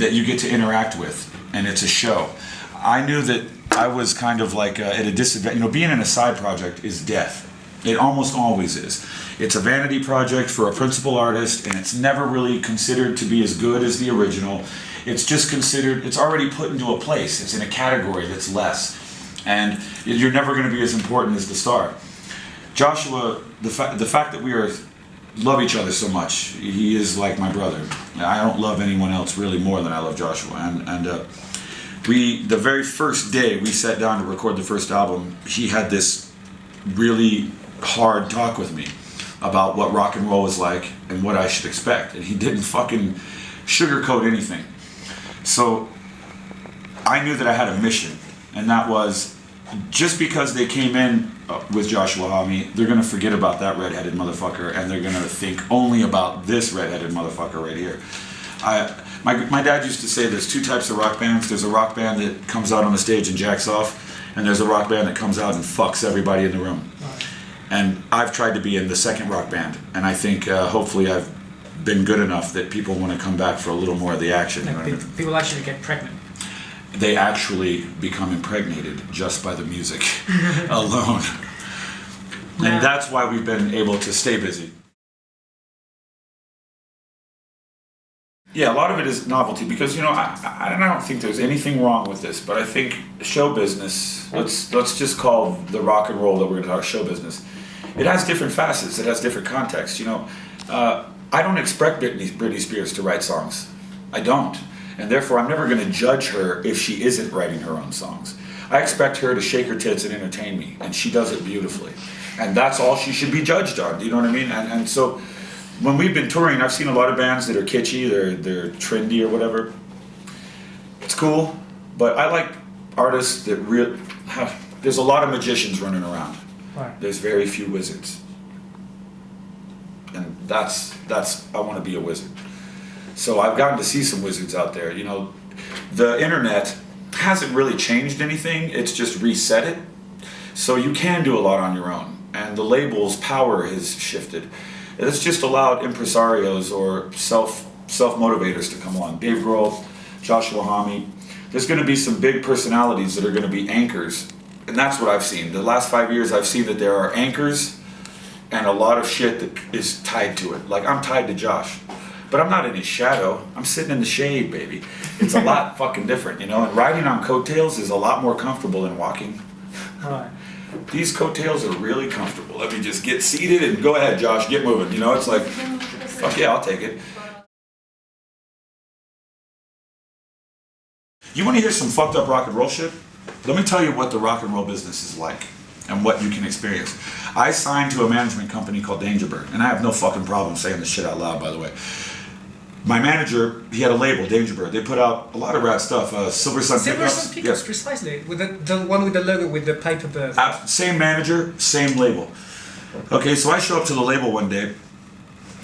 that you get to interact with, and it's a show. I knew that I was kind of like at a disadvantage. You know, being in a side project is death. It almost always is. It's a vanity project for a principal artist, and it's never really considered to be as good as the original. It's just considered, it's already put into a place. It's in a category that's less. And you're never going to be as important as the star. Joshua, the fact that we love each other so much, he is like my brother. I don't love anyone else really more than I love Joshua. And the very first day we sat down to record the first album, he had this really hard talk with me about what rock and roll was like and what I should expect, and he didn't fucking sugarcoat anything. So I knew that I had a mission, and that was, just because they came in with Joshua Homme, they're gonna forget about that redheaded motherfucker, and they're gonna think only about this redheaded motherfucker right here. My dad used to say there's two types of rock bands. There's a rock band that comes out on the stage and jacks off, and there's a rock band that comes out and fucks everybody in the room. And I've tried to be in the second rock band, and I think hopefully I've been good enough that people want to come back for a little more of the action. Like you know what I mean? People actually get pregnant. They actually become impregnated just by the music alone. Yeah. And that's why we've been able to stay busy. Yeah, a lot of it is novelty, because, you know, I don't think there's anything wrong with this, but I think show business, let's just call the rock and roll that we're going to talk show business, it has different facets, it has different contexts, you know. I don't expect Britney Spears to write songs. I don't. And therefore, I'm never going to judge her if she isn't writing her own songs. I expect her to shake her tits and entertain me, and she does it beautifully. And that's all she should be judged on, do you know what I mean? And so, when we've been touring, I've seen a lot of bands that are kitschy, they're trendy or whatever. It's cool, but I like artists that there's a lot of magicians running around. Right. There's very few wizards. And that's I want to be a wizard. So I've gotten to see some wizards out there. You know, the internet hasn't really changed anything, it's just reset it. So you can do a lot on your own, and the label's power has shifted. It's just allowed impresarios or self-motivators to come along. Dave Grohl, Joshua Homme. There's going to be some big personalities that are going to be anchors, and that's what I've seen. The last 5 years, I've seen that there are anchors and a lot of shit that is tied to it. Like, I'm tied to Josh, but I'm not in his shadow. I'm sitting in the shade, baby. It's a lot fucking different, you know. And riding on coattails is a lot more comfortable than walking. All right. These coattails are really comfortable. Let me just get seated and go ahead, Josh, get moving. You know, it's like, fuck yeah, I'll take it. You want to hear some fucked up rock and roll shit? Let me tell you what the rock and roll business is like and what you can experience. I signed to a management company called Dangerbird, and I have no fucking problem saying this shit out loud, by the way. My manager, he had a label, Dangerbird. They put out a lot of rad stuff. Silver Sun Pickups. Pickups, precisely. With the one with the logo with the paper bird. Same manager, same label. Okay, so I show up to the label one day,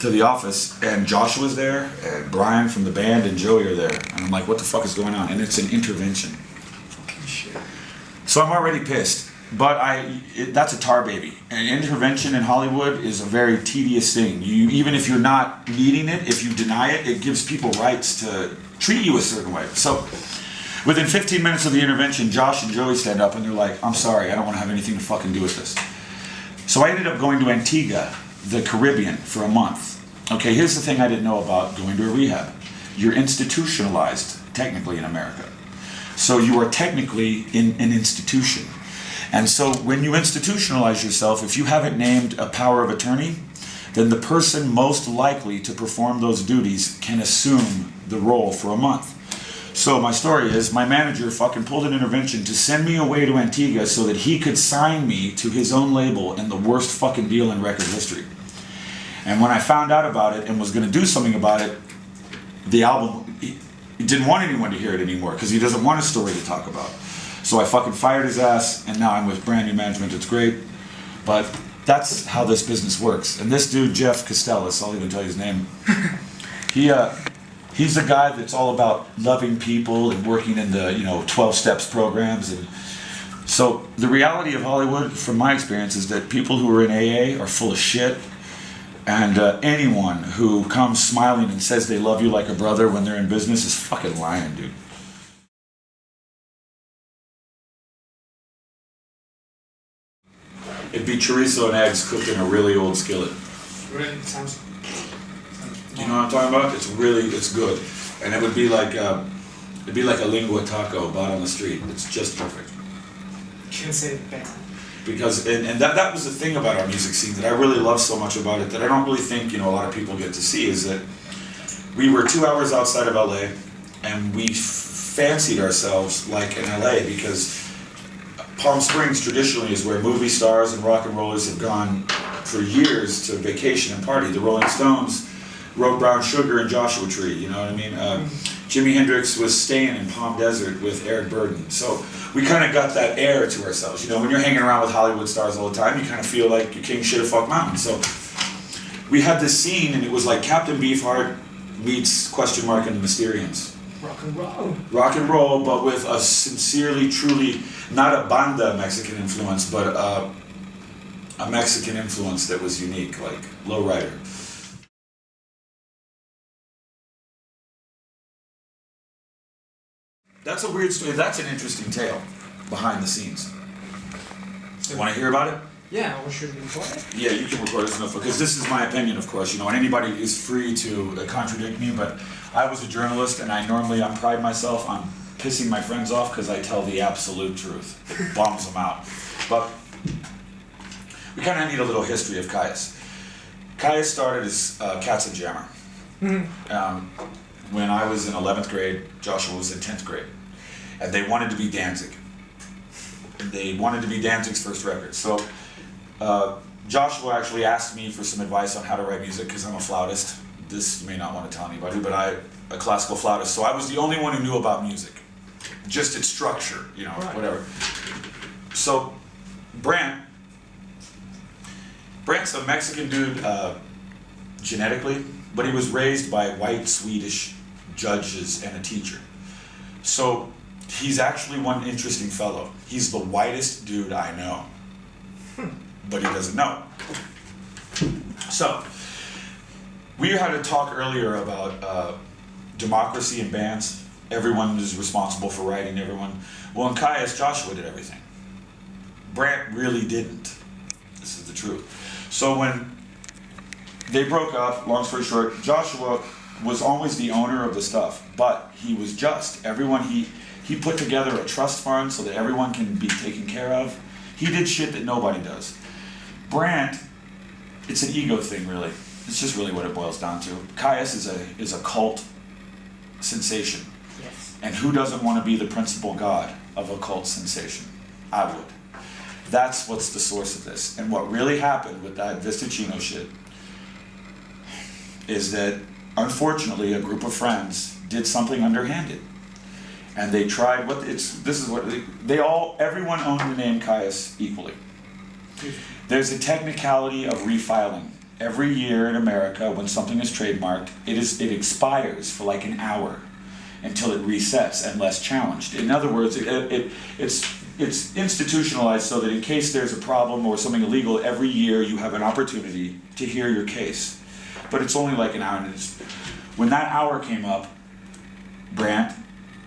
to the office, and Josh was there, and Brian from the band, and Joey are there. And I'm like, what the fuck is going on? And it's an intervention. Fucking shit. So I'm already pissed. But that's a tar baby. An intervention in Hollywood is a very tedious thing. Even if you're not needing it, if you deny it, it gives people rights to treat you a certain way. So within 15 minutes of the intervention, Josh and Joey stand up and they're like, I'm sorry, I don't want to have anything to fucking do with this. So I ended up going to Antigua, the Caribbean, for a month. Okay, here's the thing I didn't know about going to a rehab. You're institutionalized, technically, in America. So you are technically in an institution. And so when you institutionalize yourself, if you haven't named a power of attorney, then the person most likely to perform those duties can assume the role for a month. So my story is, my manager fucking pulled an intervention to send me away to Antigua so that he could sign me to his own label in the worst fucking deal in record history. And when I found out about it and was going to do something about it, the album, he didn't want anyone to hear it anymore because he doesn't want a story to talk about. So I fucking fired his ass, and now I'm with brand new management. It's great, but that's how this business works. And this dude, Jeff Costello, I'll even tell you his name. He's a guy that's all about loving people and working in the 12 steps programs. And so the reality of Hollywood, from my experience, is that people who are in AA are full of shit. And anyone who comes smiling and says they love you like a brother when they're in business is fucking lying, dude. It'd be chorizo and eggs cooked in a really old skillet. Really sounds. You know what I'm talking about? It's good. And it would be like it'd be like a lingua taco bought on the street. It's just perfect. Can't say it better. Because and that was the thing about our music scene that I really love so much about it that I don't really think a lot of people get to see is that we were 2 hours outside of LA and we fancied ourselves like in LA because Palm Springs traditionally is where movie stars and rock and rollers have gone for years to vacation and party. The Rolling Stones wrote Brown Sugar and Joshua Tree, you know what I mean? Jimi Hendrix was staying in Palm Desert with Eric Burdon. So we kind of got that air to ourselves. When you're hanging around with Hollywood stars all the time, you kind of feel like you're king shit of fuck mountain. So we had this scene and it was like Captain Beefheart meets question mark and the Mysterians. Rock and roll. Rock and roll, but with a sincerely, truly, not a banda Mexican influence, but a Mexican influence that was unique, like Lowrider. That's a weird story. That's an interesting tale behind the scenes. Want to hear about it? Yeah, or should we record it? Yeah, you can record this enough because this is my opinion, of course, and anybody is free to contradict me, but I was a journalist and I pride myself on pissing my friends off because I tell the absolute truth. It bums them out. But we kind of need a little history of Caius. Caius started as Cats and Jammer. When I was in 11th grade, Joshua was in 10th grade. And they wanted to be Danzig. They wanted to be Danzig's first record. So Joshua actually asked me for some advice on how to write music because I'm a flautist. This you may not want to tell anybody, but I'm a classical flautist. So I was the only one who knew about music. Just its structure, Right. whatever. So Brant's a Mexican dude genetically, but he was raised by white Swedish judges and a teacher. So he's actually one interesting fellow. He's the whitest dude I know, but he doesn't know. So we had a talk earlier about democracy in bands. Everyone is responsible for writing, everyone. Well, in Caius, Joshua did everything. Brant really didn't. This is the truth. So when they broke up, long story short, Joshua was always the owner of the stuff, but he was just. He put together a trust fund so that everyone can be taken care of. He did shit that nobody does. Brant, it's an ego thing, really. It's just really what it boils down to. Caius is a cult sensation. Yes. And who doesn't want to be the principal god of a cult sensation? I would. That's what's the source of this. And what really happened with that Vistachino shit is that, unfortunately, a group of friends did something underhanded. And they tried everyone owned the name Caius equally. There's a technicality of refiling. Every year in America, when something is trademarked, it expires for like an hour until it resets unless challenged. In other words, it's institutionalized so that in case there's a problem or something illegal, every year you have an opportunity to hear your case. But it's only like an hour. And when that hour came up, Brant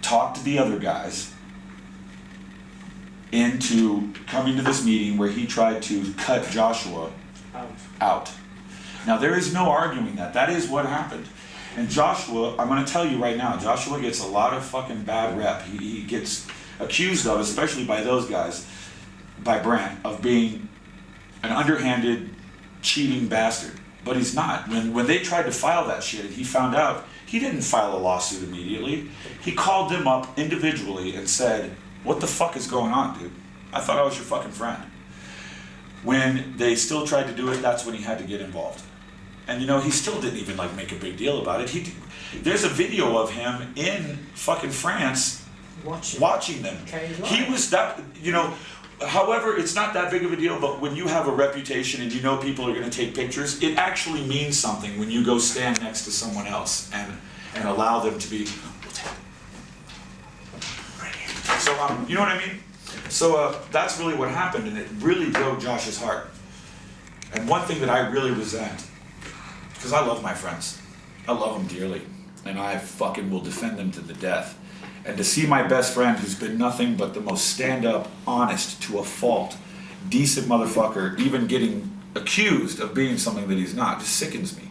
talked to the other guys into coming to this meeting where he tried to cut Joshua out. Now, there is no arguing that. That is what happened. And Joshua, I'm going to tell you right now, Joshua gets a lot of fucking bad rep. He gets accused of, especially by those guys, by Brant, of being an underhanded, cheating bastard. But he's not. When they tried to file that shit, he found out, he didn't file a lawsuit immediately. He called them up individually and said, "What the fuck is going on, dude? I thought I was your fucking friend." When they still tried to do it, that's when he had to get involved. And he still didn't even make a big deal about it. There's a video of him in fucking France watching them. He was that, however, it's not that big of a deal, but when you have a reputation and people are going to take pictures, it actually means something when you go stand next to someone else and allow them to be. So, you know what I mean? So that's really what happened, and it really broke Josh's heart. And one thing that I really resent because I love my friends. I love them dearly, and I fucking will defend them to the death. And to see my best friend, who's been nothing but the most stand-up, honest to a fault, decent motherfucker, even getting accused of being something that he's not, just sickens me.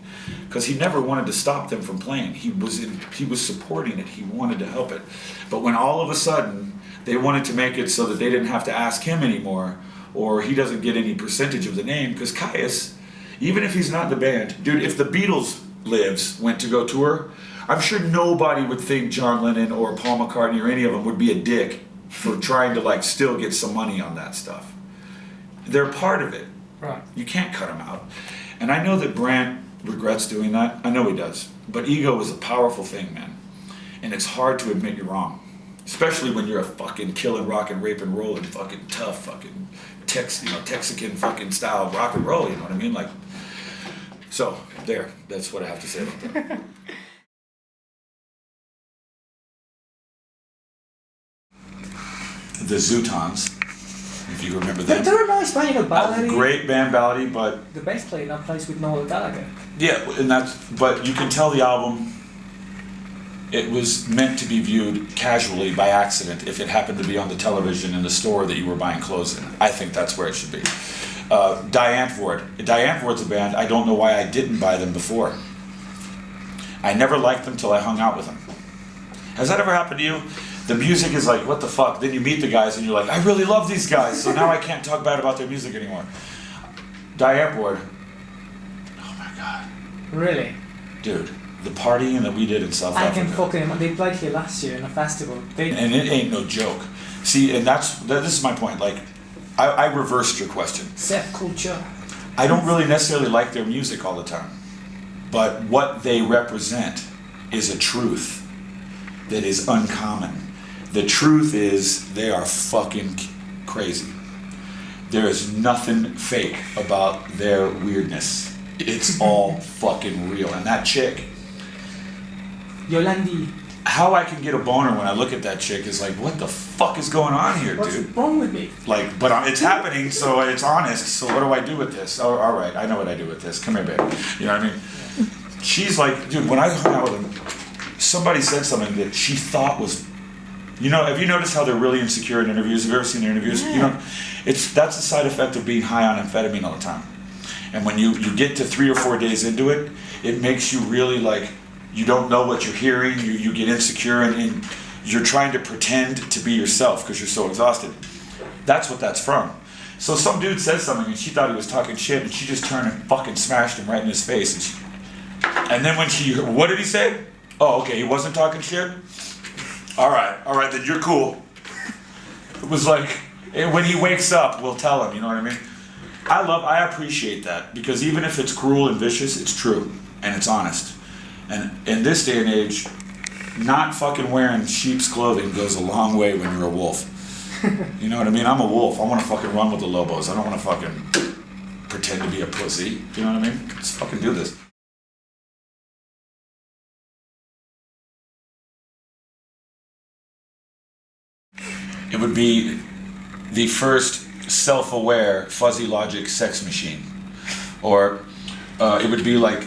Because he never wanted to stop them from playing. He was supporting it. He wanted to help it. But when all of a sudden they wanted to make it so that they didn't have to ask him anymore, or he doesn't get any percentage of the name, because Caius, even if he's not in the band, dude, if the Beatles went to go tour, I'm sure nobody would think John Lennon or Paul McCartney or any of them would be a dick for trying to like still get some money on that stuff. They're part of it. Right. You can't cut them out. And I know that Brant regrets doing that. I know he does. But ego is a powerful thing, man. And it's hard to admit you're wrong. Especially when you're a fucking killing, rockin', raping, rolling, fucking tough, fucking Texican fucking style rock and roll, you know what I mean? Like, so, there. That's what I have to say about that. The Zootons, if you remember them. They're a nice band, you know, Ballady. Great band, Ballady, but... The bass player in that place with Noel Gallagher. Yeah, but you can tell the album, it was meant to be viewed casually by accident if it happened to be on the television in the store that you were buying clothes in. I think that's where it should be. Diantvoort's a band, I don't know why I didn't buy them before. I never liked them till I hung out with them. Has that ever happened to you? The music is like, what the fuck? Then you meet the guys and you're like, I really love these guys, so now I can't talk bad about their music anymore. Diantvoort, oh my god. Really? Dude, the partying that we did in South Africa. I can fucking, they played here last year in a festival. And it ain't no joke. See, and this is my point, like, I reversed your question. Self culture. I don't really necessarily like their music all the time, but what they represent is a truth that is uncommon. The truth is they are fucking crazy. There is nothing fake about their weirdness. It's all fucking real. And that chick, Yolandi. how I can get a boner when I look at that chick is like, what the fuck is going on here, What's dude? wrong with me? Like, but it's happening, so it's honest. So what do I do with this? Oh, all right, I know what I do with this. Come here, baby. You know what I mean? She's like, dude, when I hung out with him, somebody said something that she thought was, you know, have you noticed how they're really insecure in interviews? Have you ever seen their interviews? Yeah. You know, that's a side effect of being high on amphetamine all the time. And when you get to 3 or 4 days into it, it makes you really like, you don't know what you're hearing, you get insecure, and you're trying to pretend to be yourself because you're so exhausted. That's what that's from. So some dude says something and she thought he was talking shit, and she just turned and fucking smashed him right in his face. And then when what did he say? Oh, okay, he wasn't talking shit? All right, then you're cool. It was like, when he wakes up, we'll tell him, you know what I mean? I appreciate that, because even if it's cruel and vicious, it's true, and it's honest. And in this day and age, not fucking wearing sheep's clothing goes a long way when you're a wolf. You know what I mean? I'm a wolf. I want to fucking run with the lobos. I don't want to fucking pretend to be a pussy. You know what I mean? Let's fucking do this. It would be the first self-aware fuzzy logic sex machine. Or it would be like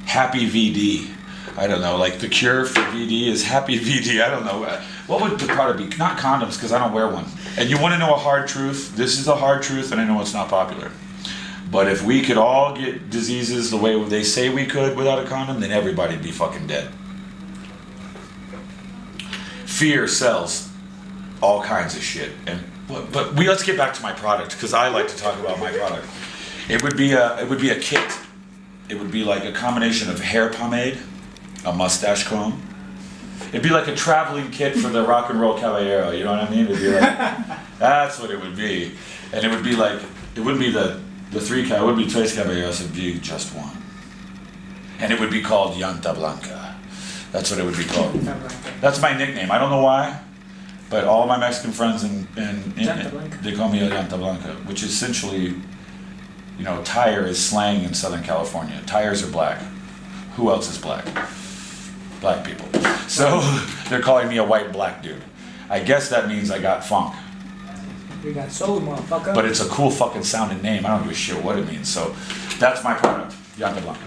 Happy VD. I don't know, like the cure for VD is Happy VD. I don't know. What would the product be? Not condoms, because I don't wear one. And you want to know a hard truth? This is a hard truth, and I know it's not popular. But if we could all get diseases the way they say we could without a condom, then everybody'd be fucking dead. Fear sells all kinds of shit. But let's get back to my product, because I like to talk about my product. It would be a kit. It would be like a combination of hair pomade, a mustache comb. It'd be like a traveling kit for the rock and roll caballero, you know what I mean? It'd be like, that's what it would be. And it would be like, it wouldn't be the three, it wouldn't be tres caballeros, it'd be just one. And it would be called Llanta Blanca. That's what it would be called. That's my nickname. I don't know why, but all my Mexican friends they call me Llanta Blanca, which is essentially, you know, tire is slang in Southern California. Tires are black. Who else is black? Black people. So they're calling me a white black dude. I guess that means I got funk. We got soul, motherfucker. But it's a cool fucking sounding name. I don't give a shit what it means. So that's my product. Ya me blanco.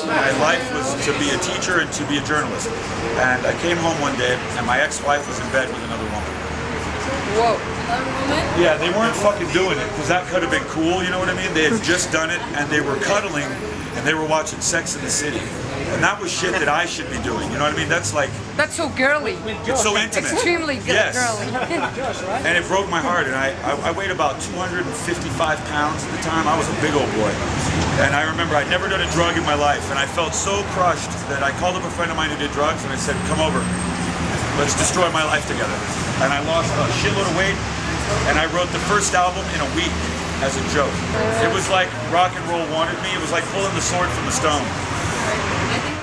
My life was to be a teacher and to be a journalist. And I came home one day and my ex-wife was in bed with another woman. Whoa. Another woman? Yeah, they weren't fucking doing it because that could have been cool, you know what I mean? They had just done it and they were cuddling and they were watching Sex in the City. And that was shit that I should be doing, you know what I mean? That's like... That's so girly. It's so intimate. Extremely Yes. girly. And it broke my heart. And I weighed about 255 pounds at the time. I was a big old boy. And I remember I'd never done a drug in my life. And I felt so crushed that I called up a friend of mine who did drugs and I said, come over. Let's destroy my life together. And I lost a shitload of weight. And I wrote the first album in a week as a joke. It was like rock and roll wanted me. It was like pulling the sword from the stone. I think